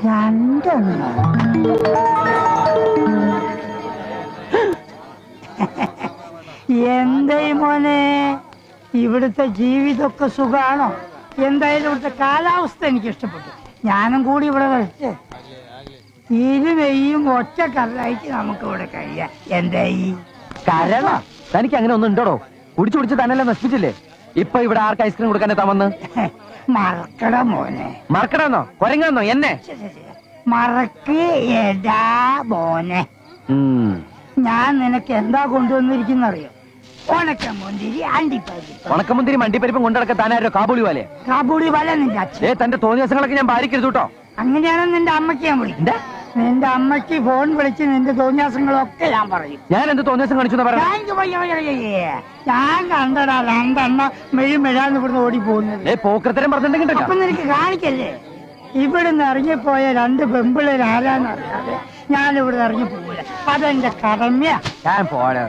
രണ്ടെണ്ണം. എന്തായി മോനെ, ഇവിടുത്തെ ജീവിതമൊക്കെ സുഖാണോ? എന്തായാലും ഇവിടുത്തെ കാലാവസ്ഥ എനിക്ക് ഇഷ്ടപ്പെട്ടു. ഞാനും കൂടി ഇവിടെ കഴിച്ച് ഇരുവയും ഒറ്റ കല്ലായിട്ട് നമുക്ക് ഇവിടെ കഴിയാം. എന്തായി കരള? തനിക്ക് അങ്ങനെ ഒന്നും ഉണ്ടോടോ? കുടിച്ചു കുടിച്ച് തന്നെല്ലാം നശിപ്പിച്ചില്ലേ? ഇപ്പൊ ഇവിടെ ആർക്ക് ഐസ്ക്രീം കൊടുക്കാൻ എത്താമെന്ന്? മറക്കട മോനെ. മറക്കണമെന്നോ കൊരങ്ങാന്നോ എന്നെ? മറക്ക് എടാ മോനെ. ഞാൻ നിനക്ക് എന്താ കൊണ്ടുവന്നിരിക്കുന്നറിയോ? ഉണക്കമുന്തിരി അണ്ടിപ്പരിപ്പ്. ഉണക്കമുന്തിരി മണ്ടിപ്പരിപ്പും കൊണ്ടിടക്കാൻ താനാരോ കാബൂളി വാലേ? കാബൂളി വാല നിന്റെ അച്ഛൻ. തന്റെ തോന്നിയ ദിവസങ്ങളൊക്കെ ഞാൻ ഭാരിക്കരുത് കേട്ടോ. അങ്ങനെയാണ് നിന്റെ അമ്മയ്ക്ക് ഞാൻ വിളിക്കും. നിന്റെ അമ്മയ്ക്ക് ഫോൺ വിളിച്ച് നിന്റെ തോന്നിയാസങ്ങളൊക്കെ ഞാൻ പറയും. ഞാൻ എന്ത് തോന്നിയാസം കാണിച്ചു? ഞാൻ കണ്ടടാ രണ്ടെണ്ണ മെഴുമെഴാന്ന് ഇവിടുന്ന് ഓടി പോകുന്നത്. പോക്കരത്തരം പറഞ്ഞിട്ടുണ്ടെങ്കിൽ അപ്പൊ നിനക്ക് കാണിക്കല്ലേ? ഇവിടുന്ന് ഇറങ്ങിപ്പോയ രണ്ട് പെമ്പിള്ളേർ ആരാന്നറിയാതെ ഞാൻ ഇവിടെ ഇറങ്ങി പോകില്ല. അതെന്റെ കടമയാ. ഞാൻ പോരാ.